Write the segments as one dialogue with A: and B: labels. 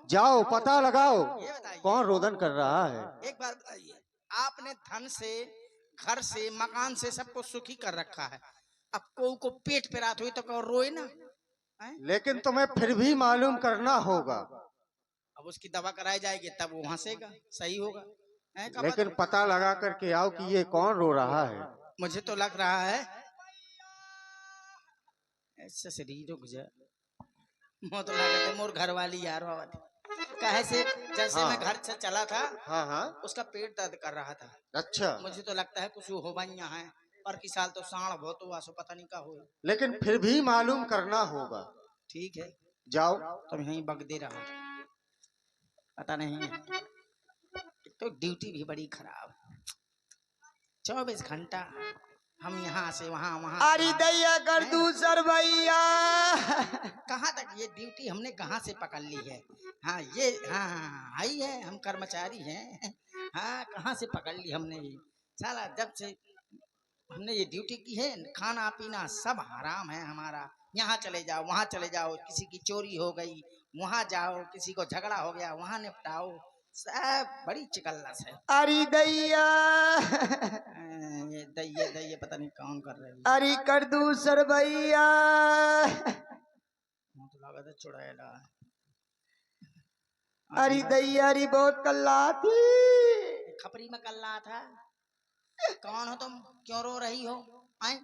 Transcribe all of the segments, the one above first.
A: जाओ पता लगाओ
B: ये बताइए,
A: कौन रोदन कर रहा है।
B: एक बार बताइए, आपने धन से, घर से, मकान से सबको सुखी कर रखा है, अब को पेट पे रात हुई तो कहो रोए ना है?
A: लेकिन तुम्हें फिर भी मालूम करना होगा।
B: अब उसकी दवा कराई जाएगी तब वो हंसेगा, सही होगा है? का
A: लेकिन
B: बात?
A: पता लगा करके आओ कि ये कौन रो रहा है।
B: मुझे तो लग रहा है ऐसे शरीर रुक जा, मैं तो लगा मोर घर वाली यार कहे से जैसे
A: हाँ।
B: मैं घर से चला था,
A: हाँ हाँ।
B: उसका पेट दर्द कर रहा था।
A: अच्छा।
B: मुझे तो लगता है कुछ हो बनिया है, पर की साल तो साण बहुत हुआ, सो पता नहीं का हो।
A: लेकिन फिर भी मालूम करना होगा।
B: ठीक है,
A: जाओ।
B: तुम यहीं बग दे रहा, पता नहीं है तो ड्यूटी भी बड़ी खराब, 24 घंटा हम यहाँ से वहाँ, वहाँ
C: अरे दैया कर दूसर भैया।
B: कहाँ तक ये ड्यूटी हमने कहाँ से पकड़ ली है। हाँ ये हाँ आई है, हम कर्मचारी हैं। हाँ कहाँ से पकड़ ली हमने ये, साला जब से हमने ये ड्यूटी की है, खाना पीना सब हराम है हमारा। यहाँ चले जाओ, वहाँ चले जाओ, किसी की चोरी हो गई वहाँ जाओ, किसी को झगड़ा हो गया वहाँ निपटाओ, सब बड़ी चिकल्लस है।
C: अरे दैया।
B: ये दैये दैये पता नहीं कौन कर रही है।
C: अरे कर दूसर भैया।
B: तो लगा था चुड़ैला।
C: अरे दैया अरे बहुत कल्ला थी।
B: खपरी में कल्ला था। कौन हो तुम, क्यों रो रही हो? आए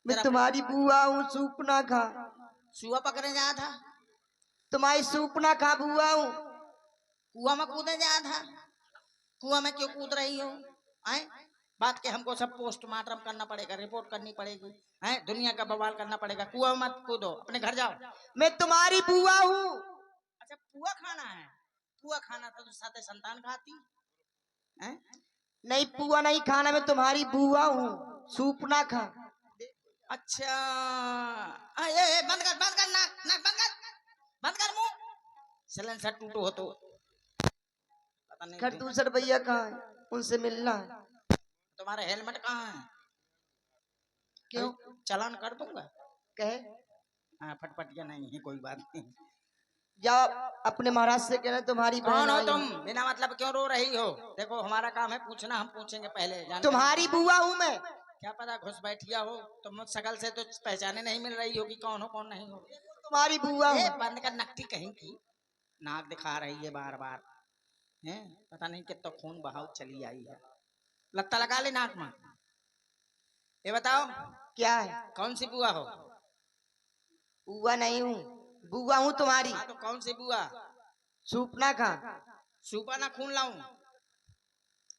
C: मैं तुम्हारी बुआ हूँ, सूप ना खा।
B: सुआ पकड़ने जा था,
C: तुम्हारी सूप ना खा बुआ हूँ।
B: कुआं में कूदने जा था, कुआं में क्यों कूद रही हो? आए बात के हमको सब पोस्टमार्टम करना पड़ेगा, रिपोर्ट करनी पड़ेगी, हैं दुनिया का बवाल करना पड़ेगा। कुआं मत कूदो, अपने घर जाओ।
C: मैं तुम्हारी बुआ हूँ।
B: अच्छा पुआ खाना है, पुआ खाना था तो साथे संतान खाती हैं?
C: नहीं पुआ नहीं खाना, मैं तुम्हारी बुआ हूँ, सूप ना खा।
B: अच्छा ये बंद कर, बंद कर, नाक नाक बंद कर, बंद कर मुंह, सिलेंसर टूटो हो तो पता नहीं।
C: कर दूसर भैया कहाँ है, उनसे मिलना है।
B: तुम्हारा हेलमेट कहाँ है?
C: क्यों?
B: चालान कर दूंगा।
C: कहे
B: हाँ फटफटिया नहीं है, कोई बात नहीं।
C: जाओ अपने महाराज से कहना तुम्हारी
B: कौन हो
C: बहन
B: तुम, बिना मतलब क्यों रो रही हो? देखो हमारा काम है पूछना, हम पूछेंगे पहले।
C: तुम्हारी बुआ हूँ मैं।
B: क्या पता घुस बैठिया हो, तुम शकल से तो पहचाने नहीं मिल रही होगी कौन हो कौन नहीं हो।
C: तुम्हारी बुआ हूँ।
B: बंद कर नकटी कहीं की, नाक दिखा रही है बार बार है, पता नहीं कितना खून बहाव चली आई है। लत्ता लगा ले नाक में। ये बताओ
C: क्या है?
B: कौन सी बुआ हो?
C: बुआ नहीं हूँ, बुआ हूँ तुम्हारी।
B: हाँ तो कौन सी बुआ?
C: सूप ना खा।
B: सूपा ना खून लाऊं?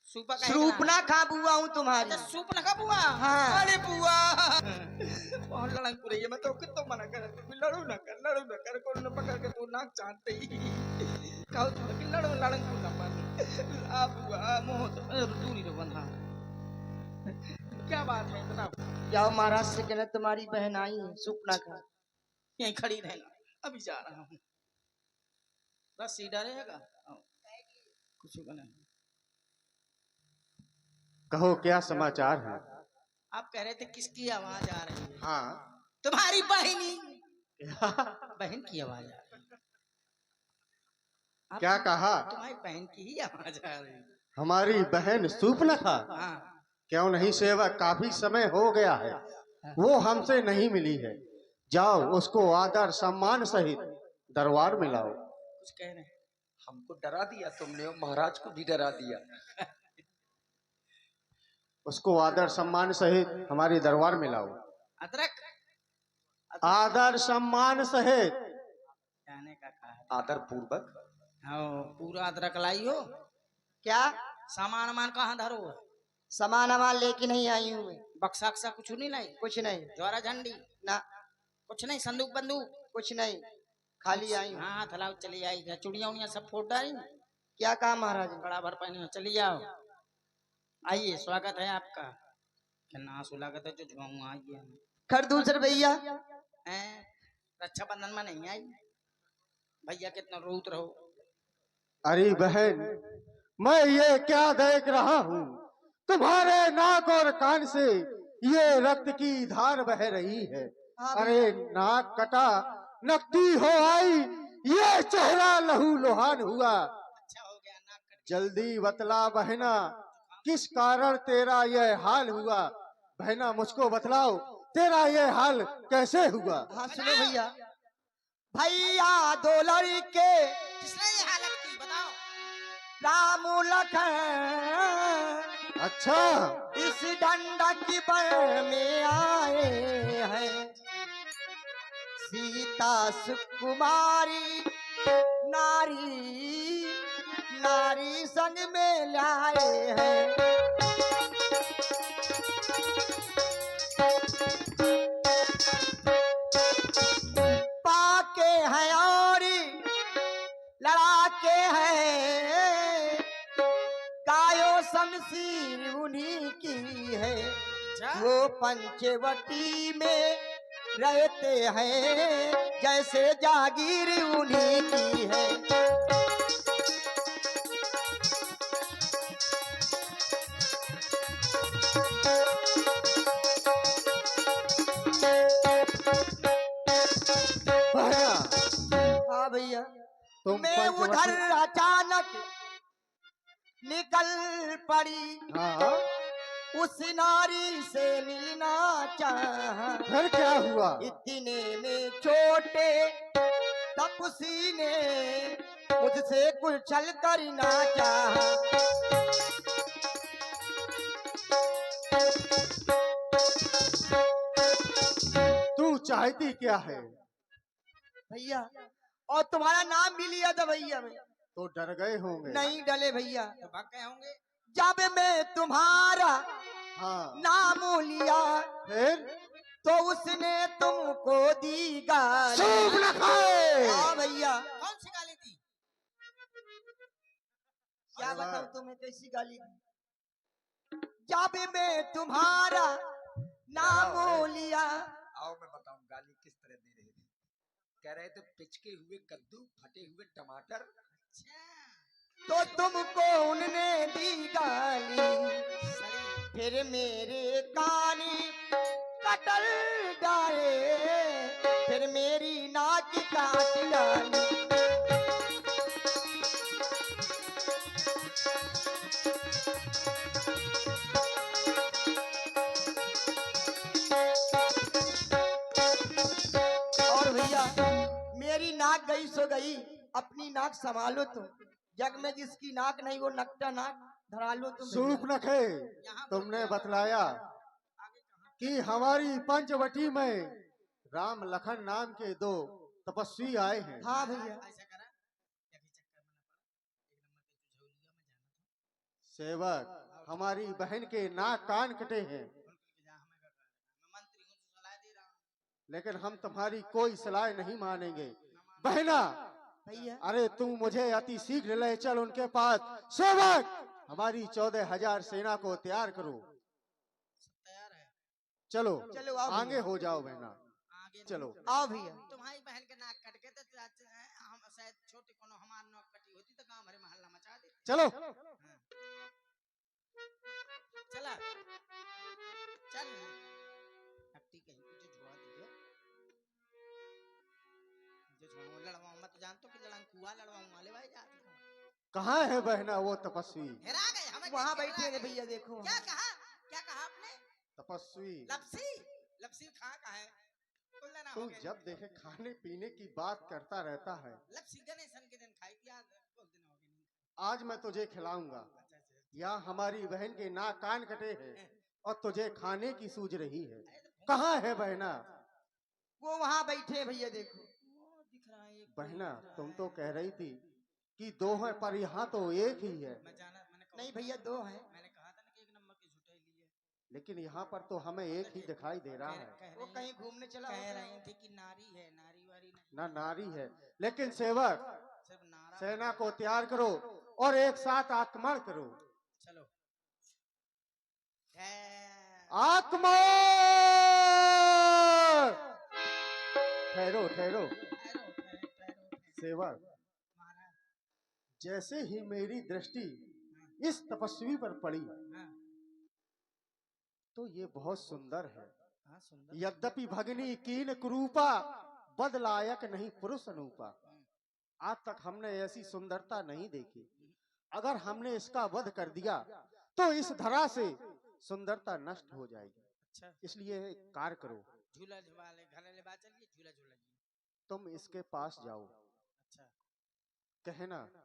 B: सूपा का
C: सूप ना खा, बुआ हूँ तुम्हारी।
B: सूप ना खा बुआ।
C: हाँ।
B: अरे बुआ बहुत लड़ाई पूरी है, मैं तो कितना मना कर, लड़ो ना कर, लड़ो ना कर, कौन न पकड़ के तू नाक चाटते ही कहो तो कि लड़ो लड़न को ना पर आ बुआ मोह तो दूरी रो बंधा। क्या बात है बताओ।
C: जाओ महाराज से कहना तुम्हारी बहन आई है, सूप ना खा।
B: यहीं खड़ी रहना, अभी जा रहा हूँ। बस सीधा रहेगा कुछ का नहीं।
A: कहो क्या समाचार है।
B: आप कह रहे थे किसकी आवाज आ रही है?
A: हाँ।
B: तुम्हारी बहनी बहन की आवाज आ रही है।
A: क्या कहा?
B: तुम्हारी बहन की ही आवाज आ रही है।
A: हमारी बहन सूप न खा?
B: हाँ।
A: क्यों नहीं सेवक, काफी समय हो गया है, वो हमसे नहीं मिली है। जाओ उसको आदर सम्मान सहित दरबार में लाओ।
B: कुछ कह रहे हैं?
D: हमको डरा दिया तुमने और महाराज को भी डरा दिया।
A: उसको आदर सम्मान सहित हमारे दरबार में लाओ।
B: अदरक
A: आदर सम्मान सहित
B: जाने का कहा है।
D: आदर पूर्वक।
B: हाँ पूरा अदरक लाई हो।
C: क्या
B: सामान वामान कहाँ धरो?
C: सामान वामान लेके नहीं आई हूँ मैं।
B: बक्सा अक्सा कुछ नहीं लाई?
C: कुछ नहीं।
B: ज्वारा झंडी
C: ना
B: कुछ नहीं, संदूक बंदूक
C: कुछ नहीं, खाली आई हूँ।
B: हाँ थलाव चली आई, चुड़िया उड़िया सब फोड़ डाली।
C: क्या कहा महाराज ने?
B: कड़ा भर पहने चली जाओ। आइए स्वागत है आपका। कितना स्वागत है जो जुआऊं आइए।
C: खर दूसर भैया
B: रक्षाबंधन में नहीं आई भैया, कितना रोत रहो।
A: अरे बहन, मैं ये क्या देख रहा हूँ, तुम्हारे नाक और कान से ये रक्त की धार बह रही है। अरे नाक कटा नकटी हो आई ये चेहरा लहू लुहान हुआ।
B: अच्छा हो गया नाक कट
A: जल्दी बतला बहना, किस कारण तेरा ये हाल हुआ। बहना मुझको बतलाओ, तेरा ये हाल कैसे हुआ।
C: हाँ सुनो भैया, भैया दो लड़के
B: किसने ये हालत की बताओ।
C: राम लखन
A: अच्छा,
C: इस डंडक वन में आए हैं। सीता सुकुमारी नारी नारी संग में लाए हैं। पाके हैं और लड़ाके हैं, गायो शमशीर उन्हीं की है।
B: अच्छा
C: वो पंचवटी में रहते हैं, जैसे जागीर उन्हीं की है।
A: बहना
C: हाँ भैया,
A: तुम
C: मैं उधर
A: पंचवटी।
C: अचानक निकल पड़ी,
A: हाँ,
C: उस नारी से मिलना चाहा।
A: फिर क्या हुआ।
C: इतने में छोटे तपसी ने मुझसे कुछ छल करना चाहा।
A: तू चाहती क्या है।
C: भैया और तुम्हारा नाम भी लिया था भैया मैं।
A: तो डर गए होंगे।
C: नहीं डले भैया,
B: तो भाग गए होंगे।
C: जब मैं तुम्हारा
A: हाँ,
C: नाम लिया
A: फिर
C: तो उसने तुमको दी गाली।
A: सूप न खाए।
C: हाँ भैया,
B: कौन सी गाली दी।
C: क्या
A: अरे वाह।
C: बताऊं तुम्हें कैसी गाली दी। जब मैं तुम्हारा नाम लिया
D: आओ मैं बताऊं गाली किस तरह दे रहे थे। कह रहे थे पिचके हुए कद्दू, फटे हुए टमाटर।
B: अच्छा
C: तो तुमको उनने दी गाली।
B: सही।
C: फिर मेरे कानी कटल डाले, फिर मेरी नाक काट डाली। और भैया मेरी नाक गई सो गई, अपनी नाक संभालो तुम। जग में जिसकी नाक नहीं वो नकटा नाक धरा लो तुम।
A: सूप न खाए। तुमने बतलाया कि हमारी पंचवटी में राम लखन नाम के दो तपस्वी आए हैं।
C: हाँ भैया,
B: ऐसा करा क्या कि चक्कर में ना पड़ा। एक नंबर के तुझे लिया मैं जाना था।
A: सेवक, हमारी बहन के नाक कान कटे हैं,
B: बोल के जा हमें कर मैं मंत्री हूँ तो सलाह दे रहा हूँ।
A: लेकिन हम तुम्हारी कोई सलाह नहीं मानेंगे। बहना,
C: भैया
A: अरे तू मुझे अति शीघ्र ले चल उनके पास। सेवक, हमारी 14,000 सेना को तैयार करो।
B: सब तैयार है।
A: चलो
C: चलो आओ
A: आगे हो जाओ बहना।
B: आगे नहीं।
A: चलो।
C: आओ भैया।
B: तुम्हारी बहन के नाक कट गए तो हम शायद छोटे कोनो हमार नाक कटी होती तो काम हरे मोहल्ला मचा देते।
A: चलो।
B: हाँ। चला चल अब ठीक है मुझे छुआ दीजिए। मुझे छुआ लड़वाऊं मैं तो जानता हूँ कि लड़ाऊं कुआ लड़वाऊं वाले भाई जाते हैं।
A: कहाँ है बहना वो तपस्वी।
B: हेरा गए हमें
C: वहाँ
B: देख के
C: बैठे
B: हेरा
C: हैं
B: गए।
C: भैया, देखो
B: क्या कहा क्या कहा आपने।
A: तपस्वी,
B: लपसी लपसी कहाँ है बोल देना
A: तू
B: हो गए।
A: जब देखे खाने पीने की बात करता रहता है।
B: लपसी गणेशन के दिन खाई थी आज बोल देना हो गए नहीं।
A: आज मैं तुझे खिलाऊंगा।
B: अच्छा अच्छा।
A: यहाँ हमारी बहन के नाक कान कटे हैं और तुझे खाने की सूझ रही है।
B: अरे तो
A: कहाँ है बहना।
C: वो वहाँ बैठे हैं भैया, देखो।
B: वो दिख रहा है एक
A: बहना,
B: दिख रहा
A: तुम
B: है।
A: तो कह रही थी कि दो है पर यहाँ तो एक ही है।
B: मैं जाना मैंने कहा
C: नहीं भैया, दो हैं।
B: मैंने कहा था ना कि एक नंबर के झूठे लिए।
A: लेकिन यहाँ पर तो हमें एक ही दिखाई दे रहा है।
C: वो कहीं घूमने चला
B: कह
C: होगा।
B: रही थी कि नारी है नारी वारी नहीं।
A: ना नारी है। लेकिन सेवक,
B: सिर्फ नारा
A: सेना को तैयार करो और एक साथ आक्रमण करो।
B: चलो है।
A: आक्रमण। ठहरो ठहरो। सेवक,
B: महाराज
A: जैसे ही मेरी दृष्टि इस तपस्वी पर पड़ी
B: हाँ
A: तो ये बहुत सुंदर है।
B: हाँ सुंदर।
A: यद्यपि भगनी कीन कुरूपा, बदलायक नहीं पुरुष अनूपा। आज तक हमने ऐसी सुंदरता नहीं देखी। अगर हमने इसका वध कर दिया तो इस धरा से सुंदरता नष्ट हो जाएगी।
B: अच्छा
A: इसलिए एक कार्य करो,
B: झूला झुला ले, घर ले बा चलिए झूला झूला जी।
A: तुम इसके पास जाओ,
B: अच्छा
A: कहना
B: हाँ,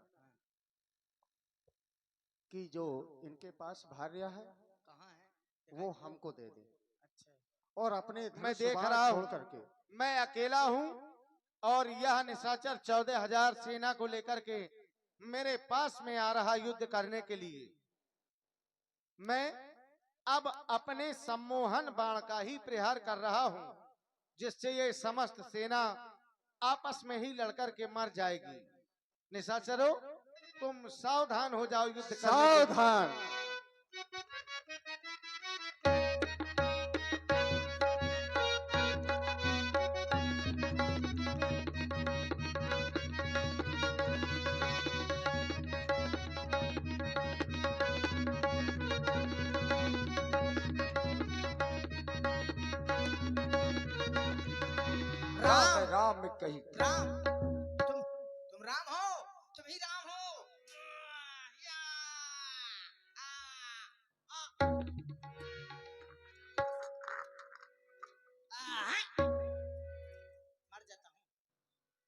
A: कि जो इनके पास भार्या है
B: कहाँ है?
A: वो हमको दे दे,
B: अच्छा
A: और अपने धन
E: मैं देख
A: सुबार
E: रहा
A: छोड़
E: हूँ।
A: करके
E: मैं अकेला हूँ और यह निशाचर 14,000 सेना को लेकर के मेरे पास में आ रहा युद्ध करने के लिए। मैं अब अपने सम्मोहन बाण का ही प्रहार कर रहा हूँ, जिससे ये समस्त सेना आपस में ही लड़कर के मर जाएगी। निशाचरों, तुम सावधान हो जाओ युद्ध करने के लिए।
A: सावधान।
D: राम राम में कही
B: राम